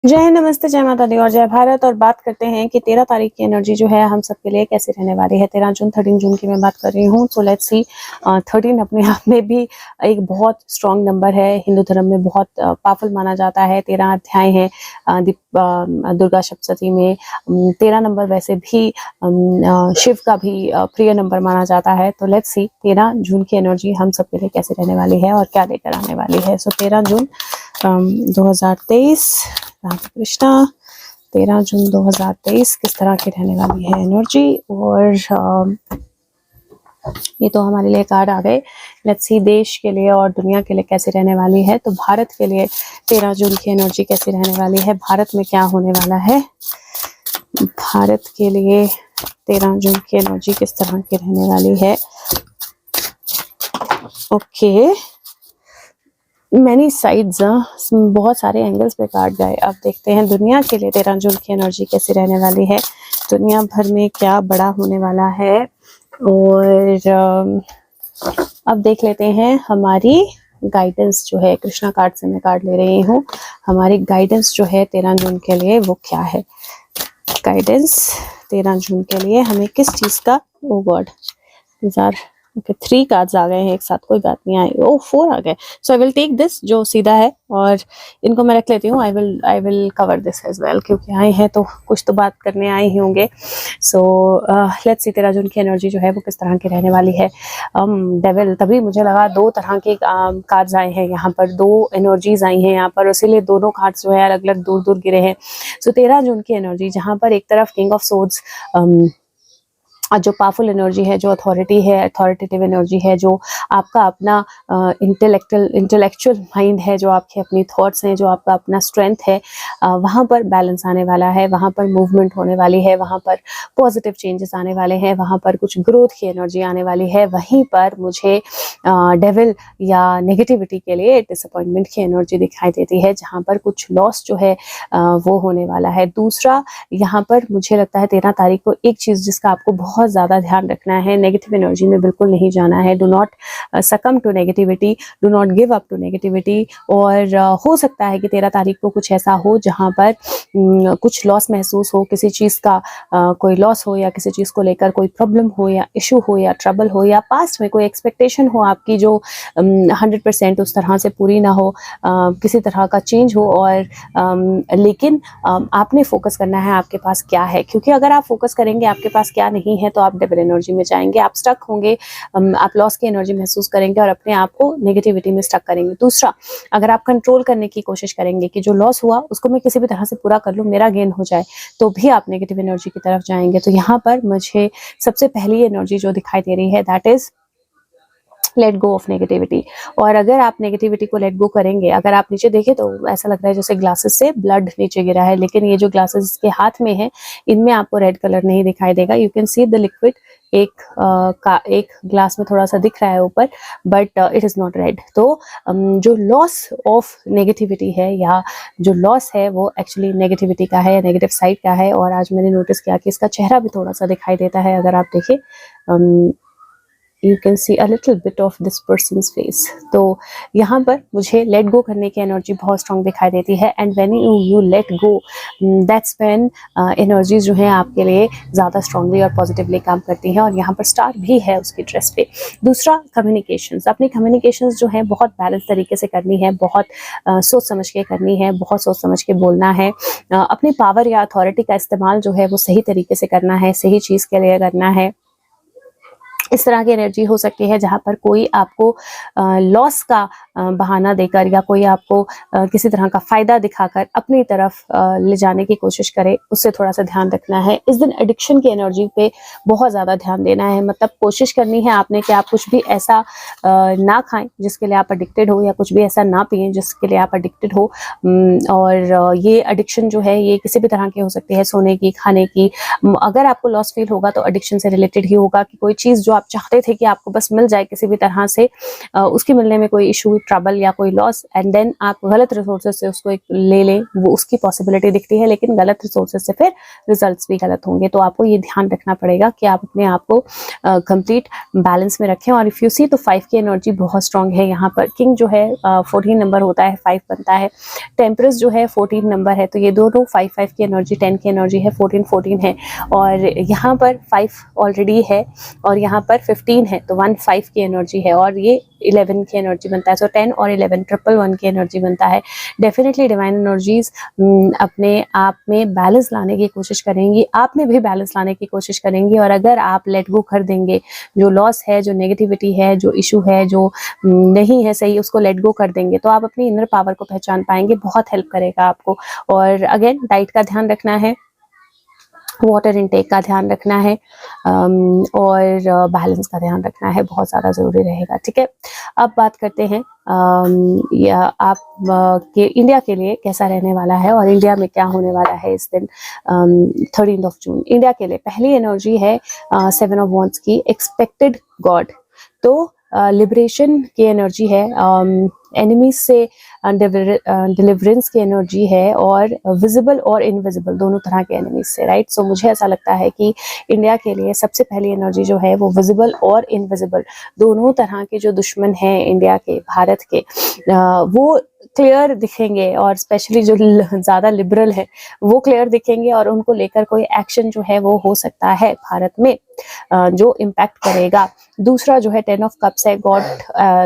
जय हिंद, नमस्ते, जय माता दी और जय भारत। और बात करते हैं कि 13 तारीख की एनर्जी जो है हम सबके लिए कैसे रहने वाली है। 13 जून की मैं बात कर रही हूँ। So let's see. 13 अपने आप में भी एक बहुत स्ट्रॉन्ग नंबर है। हिंदू धर्म में बहुत पावरफुल माना जाता है। 13 अध्याय हैं दुर्गा सप्तशती में। 13 नंबर वैसे भी शिव का भी प्रिय नंबर माना जाता है। तो लेट्स सी 13 जून की एनर्जी हम सबके लिए कैसे रहने वाली है और क्या लेकर आने वाली है। सो 13 जून 2023, राधे कृष्णा। 13 जून 2023 किस तरह की रहने वाली है एनर्जी। और ये तो हमारे लिए कार्ड आ गए। लेट्स सी देश के लिए और दुनिया के लिए कैसे रहने वाली है। तो भारत के लिए 13 जून की एनर्जी कैसी रहने वाली है, भारत में क्या होने वाला है। भारत के लिए 13 जून की एनर्जी किस तरह की रहने वाली है। ओके, मैनी साइड्स, बहुत सारे एंगल्स पे कार्ड गए। अब देखते हैं दुनिया के लिए 13 जून की एनर्जी कैसी रहने वाली है। दुनिया भर में क्या बड़ा होने वाला है। और अब देख लेते हैं हमारी गाइडेंस जो है, कृष्णा कार्ड से मैं कार्ड ले रही हूँ। हमारी गाइडेंस जो है 13 जून के लिए वो क्या है। गाइडेंस 13 जून के लिए हमें किस चीज का। ओ गॉड, ओके 3 कार्ड्स आ गए हैं एक साथ, कोई बात नहीं। आई 4 आ गए। So I will take this जो सीधा है और इनको मैं रख लेती हूँ। I will cover this as well, क्योंकि आए हैं तो कुछ तो बात करने आए ही होंगे। सो लेट्स सी 13 जून की एनर्जी जो है वो किस तरह की रहने वाली है। डेविल, तभी मुझे लगा 2 तरह के कार्ड्स आए हैं यहाँ पर, 2 एनर्जीज आई हैं यहाँ पर, इसीलिए दोनों कार्ड्स जो है अलग अलग दूर दूर गिरे हैं। सो 13 जून की एनर्जी जहाँ पर एक तरफ किंग ऑफ सोर्ड्स, जो पावरफुल एनर्जी है, जो अथॉरिटी है, अथॉरिटेटिव एनर्जी है, जो आपका अपना इंटेलेक्चुअल माइंड है, जो आपके अपनी थॉट्स हैं, जो आपका अपना स्ट्रेंथ है, वहाँ पर बैलेंस आने वाला है, वहाँ पर मूवमेंट होने वाली है, वहाँ पर पॉजिटिव चेंजेस आने वाले हैं, वहाँ पर कुछ ग्रोथ की एनर्जी आने वाली है। वहीं पर मुझे डेविल या नेगेटिविटी के लिए डिसअपॉइंटमेंट की एनर्जी दिखाई देती है, जहाँ पर कुछ लॉस जो है वो होने वाला है। दूसरा, यहाँ पर मुझे लगता है 13 तारीख को एक चीज़ जिसका आपको बहुत ज़्यादा ध्यान रखना है, नेगेटिव एनर्जी में बिल्कुल नहीं जाना है। Do not succumb to negativity, do not give up to negativity. और हो सकता है कि 13 तारीख को कुछ ऐसा हो जहाँ पर कुछ लॉस महसूस हो, किसी चीज़ का कोई लॉस हो, या किसी चीज़ को लेकर कोई प्रॉब्लम हो, या इशू हो, या ट्रबल हो, या पास्ट में कोई एक्सपेक्टेशन हो आपकी जो 100% उस तरह से पूरी ना हो, किसी तरह का चेंज हो। और लेकिन आपने फोकस करना है आपके पास क्या है, क्योंकि अगर आप फोकस करेंगे आपके पास क्या नहीं है तो आप डबल एनर्जी में जाएंगे, आप स्टक होंगे, आप लॉस की एनर्जी महसूस करेंगे और अपने आप को नेगेटिविटी में स्टक करेंगे। दूसरा, अगर आप कंट्रोल करने की कोशिश करेंगे कि जो लॉस हुआ उसको मैं किसी भी तरह से पूरा कर लूँ, मेरा गेन हो जाए, तो भी आप नेगेटिव एनर्जी की तरफ जाएंगे। तो यहाँ पर मुझे सबसे पहली एनर्जी जो दिखाई दे रही है that is let go of negativity. और अगर आप नेगेटिविटी को लेट गो करेंगे, अगर आप नीचे देखें तो ऐसा लग रहा है जैसे ग्लासेस से ब्लड नीचे गिरा है, लेकिन ये जो ग्लासेस के हाथ में है इनमें आपको रेड कलर नहीं दिखाई देगा। You can see the liquid, एक ग्लास में थोड़ा सा दिख रहा है ऊपर, but it is not red. तो जो लॉस ऑफ नेगेटिविटी है, या जो लॉस है वो एक्चुअली नेगेटिविटी का है, नेगेटिव साइड का है। और आज मैंने नोटिस किया कि इसका चेहरा भी थोड़ा सा दिखाई देता है। अगर आप देखें, you can see a little bit of this persons face. तो यहाँ पर मुझे लेट गो करने की एनर्जी बहुत स्ट्रॉन्ग दिखाई देती है। And when you let go, that's when energies जो है आपके लिए ज़्यादा स्ट्रांगली और पॉजिटिवली काम करती हैं। और यहाँ पर स्टार भी है उसकी ड्रेस पे। दूसरा, कम्युनिकेशंस, अपनी कम्युनिकेशंस जो है बहुत बैलेंस तरीके से करनी है, बहुत सोच समझ के करनी है, बहुत सोच समझ के बोलना है। अपनी पावर या अथॉरिटी का इस्तेमाल जो है वो सही तरीके से करना है, सही चीज़ के लिए करना है। इस तरह की एनर्जी हो सकती है जहाँ पर कोई आपको लॉस का बहाना देकर, या कोई आपको किसी तरह का फ़ायदा दिखाकर अपनी तरफ ले जाने की कोशिश करे, उससे थोड़ा सा ध्यान रखना है। इस दिन एडिक्शन की एनर्जी पे बहुत ज़्यादा ध्यान देना है। मतलब कोशिश करनी है आपने कि आप कुछ भी ऐसा ना खाएं जिसके लिए आप एडिक्टेड हो, या कुछ भी ऐसा ना पिएं जिसके लिए आप एडिक्टेड हो। और ये एडिक्शन जो है ये किसी भी तरह की हो सकती है, सोने की, खाने की। अगर आपको लॉस फील होगा तो एडिक्शन से रिलेटेड ही होगा कि कोई चीज़ जो आप चाहते थे कि आपको बस मिल जाए किसी भी तरह से, उसके मिलने में कोई इशू, ट्रबल या कोई लॉस, एंड देन आप गलत रिसोर्सेज से उसको एक ले लें, वो उसकी पॉसिबिलिटी दिखती है, लेकिन गलत रिसोर्सेज से फिर रिजल्ट्स भी गलत होंगे। तो आपको ये ध्यान रखना पड़ेगा कि आप अपने आप को कंप्लीट बैलेंस में रखें। और इफ़ यू सी तो 5 की एनर्जी बहुत स्ट्रांग है यहाँ पर। किंग जो है 14 नंबर होता है, 5 बनता है। टेम्परेस जो है 14 नंबर है, तो ये दोनों 5 की एनर्जी, 10 की एनर्जी है, 14 है। और यहाँ पर 5 ऑलरेडी है और यहाँ पर 15 है, तो 1 5 की एनर्जी है और ये 11 की एनर्जी बनता है। सो 10 और 11 1 की एनर्जी बनता है। डेफिनेटली डिवाइन एनर्जीज अपने आप में बैलेंस लाने की कोशिश करेंगी, आप में भी बैलेंस लाने की कोशिश करेंगी। और अगर आप लेट गो कर देंगे, जो लॉस है, जो नेगेटिविटी है, जो इशू है, जो नहीं है सही, उसको लेट गो कर देंगे, तो आप अपनी इनर पावर को पहचान पाएंगे। बहुत हेल्प करेगा आपको। और अगेन डाइट का ध्यान रखना है, वाटर इनटेक का ध्यान रखना है, और बैलेंस का ध्यान रखना है, बहुत ज़्यादा ज़रूरी रहेगा। ठीक है, अब बात करते हैं या आप के इंडिया के लिए कैसा रहने वाला है और इंडिया में क्या होने वाला है इस दिन 13 जून। इंडिया के लिए पहली एनर्जी है 7 ऑफ वॉन्ड्स की, एक्सपेक्टेड गॉड। तो लिबरेशन की एनर्जी है, एनिमीज से डिलीवरेंस की एनर्जी है, और विजिबल और इनविजिबल दोनों तरह के एनिमीज से, राइट। सो मुझे ऐसा लगता है कि इंडिया के लिए सबसे पहली एनर्जी जो है वो विजिबल और इनविजिबल दोनों तरह के जो दुश्मन हैं इंडिया के, भारत के, वो क्लियर दिखेंगे। और स्पेशली जो ज़्यादा लिबरल है वो क्लियर दिखेंगे, और उनको लेकर कोई एक्शन जो है वो हो सकता है भारत में जो इम्पैक्ट करेगा। दूसरा जो है 10 ऑफ कप्स है, God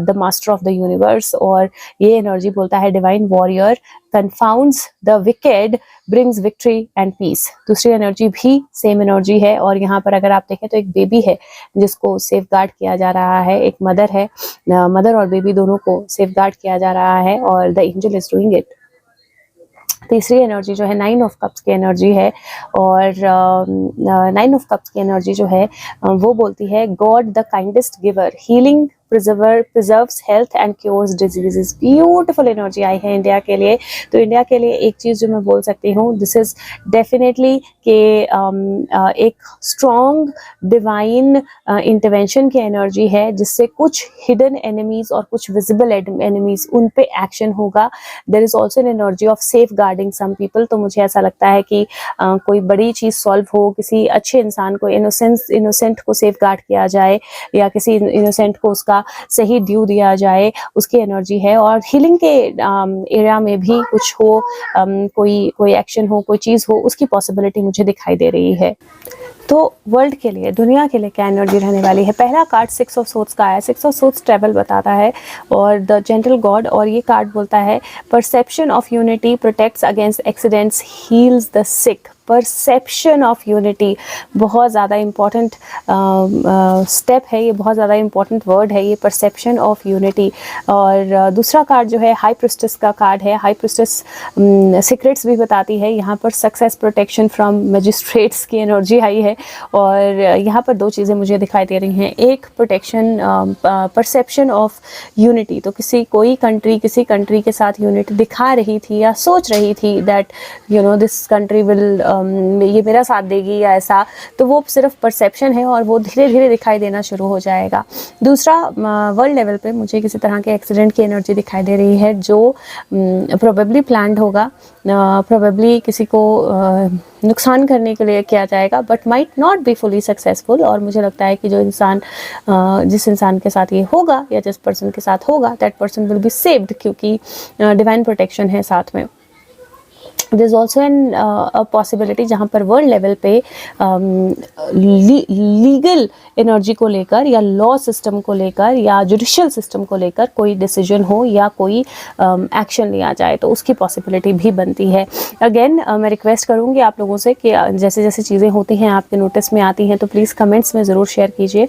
the master of the universe, और ये एनर्जी बोलता है divine warrior confounds the wicked, brings victory and peace. दूसरी एनर्जी भी सेम एनर्जी है, और यहाँ पर अगर आप देखें तो एक बेबी है जिसको सेफ गार्ड किया जा रहा है, एक मदर है, मदर और बेबी दोनों को सेफ गार्ड किया जा रहा है, और the angel is doing it. तीसरी एनर्जी जो है 9 ऑफ कप्स की एनर्जी है, और 9 ऑफ कप्स की एनर्जी जो है वो बोलती है God the kindest giver, healing preserves health and cures diseases। Beautiful energy आई है इंडिया के लिए। तो इंडिया के लिए एक चीज़ जो मैं बोल सकती हूँ, दिस इज डेफिनेटली के एक स्ट्रॉन्ग डिवाइन इंटरवेंशन की एनर्जी है, जिससे कुछ हिडन एनिमीज और कुछ विजिबल एनिमीज उन पे एक्शन होगा। There is also an energy of safeguarding some people. तो मुझे ऐसा लगता है कि कोई बड़ी चीज़ सॉल्व हो, किसी अच्छे इंसान को, इनोसेंट को सेफ गार्ड किया जाए, या किसी इनोसेंट को उसका सही ड्यू दिया जाए, उसकी एनर्जी है। और हीलिंग के एरिया में भी कुछ हो, कोई एक्शन हो, कोई चीज़ हो, उसकी पॉसिबिलिटी मुझे दिखाई दे रही है। तो वर्ल्ड के लिए, दुनिया के लिए क्या एनर्जी रहने वाली है? पहला कार्ड 6 ऑफ सोर्ड्स का है। 6 ऑफ सोर्ड्स ट्रेवल बताता है, और द जेंटल गॉड, और ये कार्ड बोलता है perception of unity protects against accidents, heels the sick. Perception of unity बहुत ज़्यादा इम्पॉर्टेंट स्टेप है, ये बहुत ज़्यादा इम्पॉर्टेंट वर्ड है ये, परसेप्शन ऑफ यूनिटी। और दूसरा कार्ड जो है हाई प्रिस्टेस का कार्ड है। हाई प्रिस्टेस सीक्रेट्स भी बताती है। यहाँ पर सक्सेस, प्रोटेक्शन फ्रॉम मजिस्ट्रेट्स की एनर्जी आई है, और यहाँ पर दो चीज़ें मुझे दिखाई दे रही हैं। एक प्रोटेक्शन, परसेप्शन ऑफ यूनिटी, तो कोई कंट्री किसी कंट्री के साथ यूनिटी दिखा रही थी या सोच रही थी that you know this country will, ये मेरा साथ देगी या ऐसा, तो वो सिर्फ परसेप्शन है, और वो धीरे धीरे दिखाई देना शुरू हो जाएगा। दूसरा, वर्ल्ड लेवल पे मुझे किसी तरह के एक्सीडेंट की एनर्जी दिखाई दे रही है, जो प्रोबेबली प्लान्ड होगा, प्रोबेबली किसी को नुकसान करने के लिए किया जाएगा, but might not be fully successful. और मुझे लगता है कि जो इंसान, जिस इंसान के साथ ये होगा या जिस पर्सन के साथ होगा, that person will be saved, क्योंकि डिवाइन प्रोटेक्शन है साथ में। There is also a possibility जहाँ पर वर्ल्ड लेवल पे लीगल एनर्जी को लेकर, या लॉ सिस्टम को लेकर, या जुडिशियल सिस्टम को लेकर कोई डिसीजन हो या कोई एक्शन लिया जाए, तो उसकी पॉसिबिलिटी भी बनती है। अगेन मैं रिक्वेस्ट करूँगी आप लोगों से कि जैसे जैसे चीज़ें होती हैं, आपके नोटिस में आती हैं, तो प्लीज़ कमेंट्स में ज़रूर शेयर कीजिए।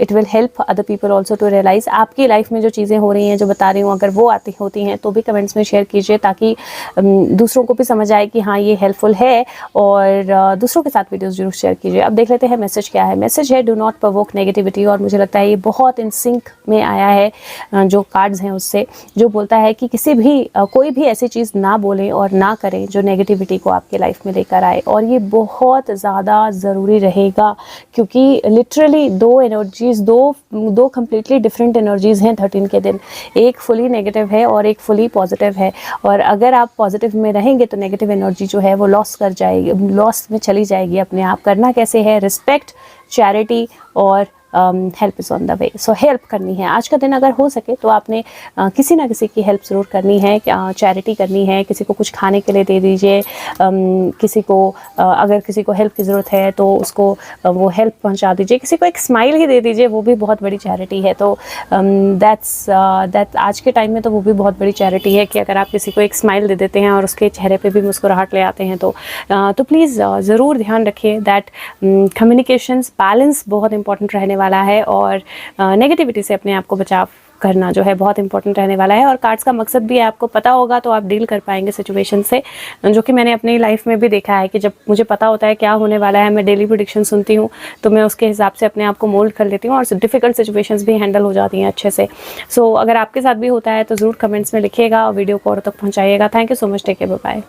It will help other people also to realise आपकी लाइफ में जो चीज़ें हो रही हैं, जो बता रही हूँ, अगर वो आती होती हैं तो भी कमेंट्स में शेयर कीजिए, ताकि दूसरों को भी भी समझ आए कि हाँ ये हेल्पफुल है, और दूसरों के साथ वीडियोस जरूर शेयर कीजिए। अब देख लेते हैं मैसेज क्या है। मैसेज है डू नॉट प्रोवोक नेगेटिविटी, और मुझे लगता है ये बहुत इन सिंक में आया है जो कार्ड्स हैं उससे, जो बोलता है कि किसी भी कोई भी ऐसी चीज़ ना बोलें और ना करें जो नेगेटिविटी को आपके लाइफ में लेकर आए। और ये बहुत ज़्यादा ज़रूरी रहेगा, क्योंकि लिटरली दो एनर्जीज, दो कम्प्लीटली डिफरेंट एनर्जीज़ हैं 13 के दिन। एक फुली नेगेटिव है और एक फुली पॉजिटिव है, और अगर आप पॉजिटिव में रहेंगे तो नेगेटिव एनर्जी जो है वो लॉस कर जाएगी, लॉस में चली जाएगी अपने आप। करना कैसे है? रिस्पेक्ट, चैरिटी और help is on the way. So help करनी है आज का दिन, अगर हो सके तो आपने किसी ना किसी की हेल्प ज़रूर करनी है, चैरिटी करनी है, किसी को कुछ खाने के लिए दे दीजिए, किसी को अगर किसी को हेल्प की ज़रूरत है तो उसको वो हेल्प पहुंचा दीजिए, किसी को एक स्माइल ही दे दीजिए, वो भी बहुत बड़ी चैरिटी है। तो दैट आज के टाइम में तो वो भी बहुत बड़ी चैरिटी है कि अगर आप किसी को एक स्माइल दे देते हैं और उसके चेहरे पे भी मुस्कुराहट ले आते हैं। तो प्लीज़ ज़रूर ध्यान रखिए दैट कम्युनिकेशंस बैलेंस बहुत इंपॉर्टेंट रहने वाला है, और नेगेटिविटी से अपने आप को बचाव करना जो है बहुत इंपॉर्टेंट रहने वाला है। और कार्ड्स का मकसद भी आपको पता होगा तो आप डील कर पाएंगे सिचुएशन से, जो कि मैंने अपनी लाइफ में भी देखा है कि जब मुझे पता होता है क्या होने वाला है, मैं डेली प्रेडिक्शन सुनती हूँ तो मैं उसके हिसाब से अपने आप को मोल्ड कर लेती हूँ, और डिफिकल्ट सिचुएशंस भी हैंडल हो जाती हैं अच्छे से। सो अगर आपके साथ भी होता है तो ज़रूर कमेंट्स में लिखिएगा और वीडियो को और तक पहुँचाइएगा। Thank you so much, take care, bye bye.